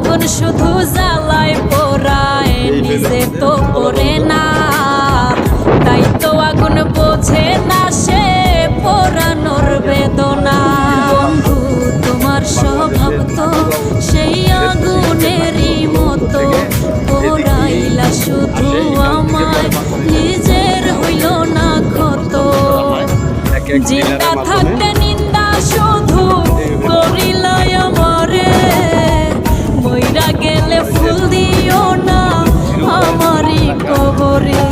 আগুন শুধু জ্বালায় পোড়ায়, নিজে তো পড়ে না, তাই তো আগুন বোঝে না সে পোড়ানোর বেদনা। বন্ধু তোমার স্বভাব তো সেই আগুনেরই মতো, পোড়াইলা শুধু আমায়, নিজের হইল না ক্ষত। জিন্দা থাকতে নিন্দা শুধু করিলাই আমারে, মইরা গেলে ফুল দিও না আমারই কবরে।